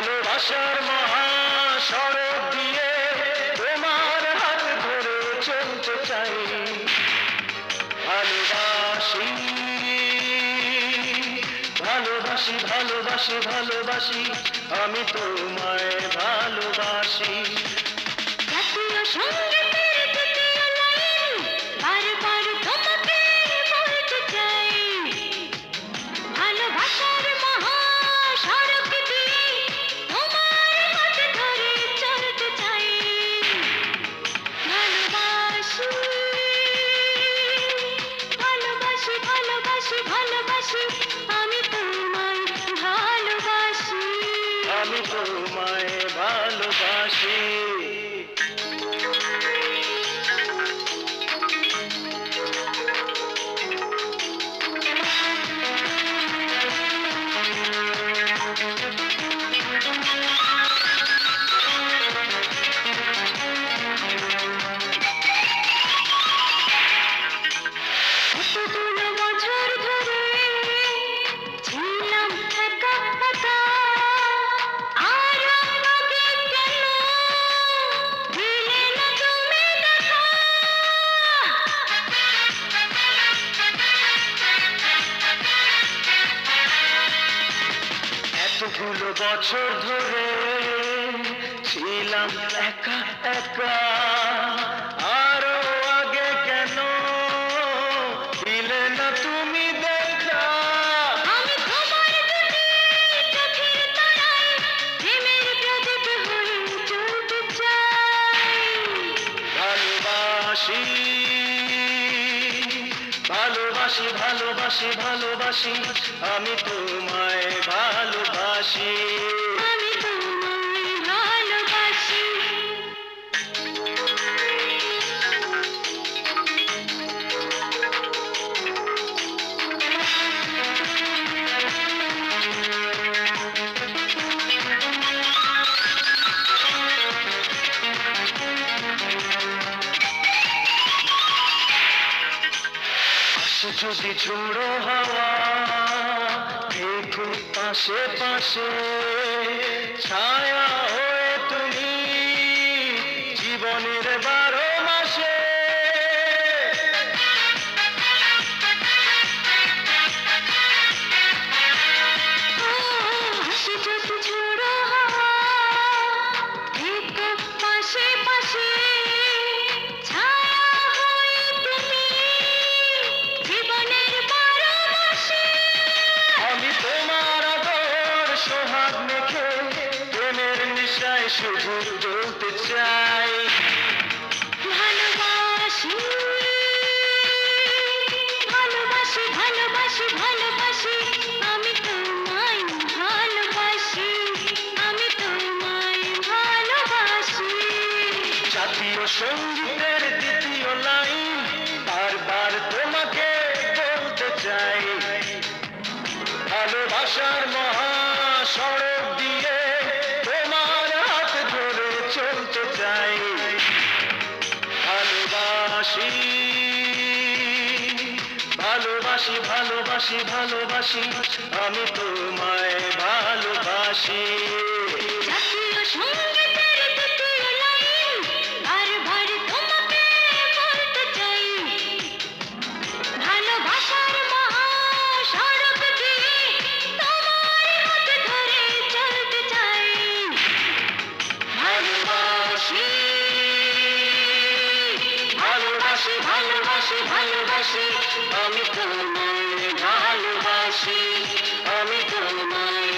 ভালোবাসার মহাসড়ক দিয়ে তোমার হাত ধরে চলতে চাই। ভালোবাসি ভালোবাসি ভালোবাসি ভালোবাসি, আমি তোমায় ভালোবাসি। জাতীয় সঙ্গীতের দ্বিতীয় লাইন বারবার তোমাকে বলতে চাই। ভালোবাসার মহাসড়ক দিয়ে তোমার হাত ধরে চলতে চাই। ভালোবাসি ভালোবাসি ভালোবাসি ভালোবাসি, আমি তোমায় ভালোবাসি। আমি তোমায় ভালোবাসি। এতগুলো বছর ধরে ছিলাম একা একা, আরো আগে কেন দিলে না তুমি দেখা? এতগুলো বছর ধরে ছিলাম একা একা, আরো আগে কেন দিলে না তুমি দেখা? আমি তোমার দুটি চোখের তারায় প্রেমের প্রদীপ হয়ে জ্বলতে চাই। ভালোবাসি ভালোবাসি ভালোবাসি ভালোবাসি, আমি তোমায় ভালোবাসি। আমি তোমায় ভালোবাসি। আসে যদি ঝোড়ো হাওয়া, দেখো পাশে পাশে, ছায়া হয়ে তুমি জীবনের 12 মাসে। আসে যদি ঝোড়ো হাওয়া, দেখো পাশে পাশে, ছায়া হয়ে তুমি জীবনের 12 মাসে। আমি তোমার আদর সোহাগ মেখে প্রেমের নিশায় শুধু জ্বলতে চাই। ভালোবাসি ভালোবাসি ভালোবাসি ভালোবাসি, আমি তোমায় ভালোবাসি। আমি তোমায় ভালোবাসি। জাতীয় সঙ্গীতের দ্বিতীয় লাইন বারবার তোমাকে বলতে চাই। ভালোবাসার মহাসড়ক দিয়ে তোমার হাত ধরে চলতে চাই। ভালোবাসি ভালোবাসি ভালোবাসি ভালোবাসি, আমি তোমায় ভালোবাসি। জাতীয় সঙ্গীতের দ্বিতীয় লাইন বারবার তোমাকে বলতে চাই। ভালোবাসার মহাসড়ক দিয়ে তোমার হাত ধরে চলতে চাই। ভালোবাসি ভালোবাসি ভালোবাসি ভালোবাসি, আমি তোমায় ভালোবাসি। আমি তোমায়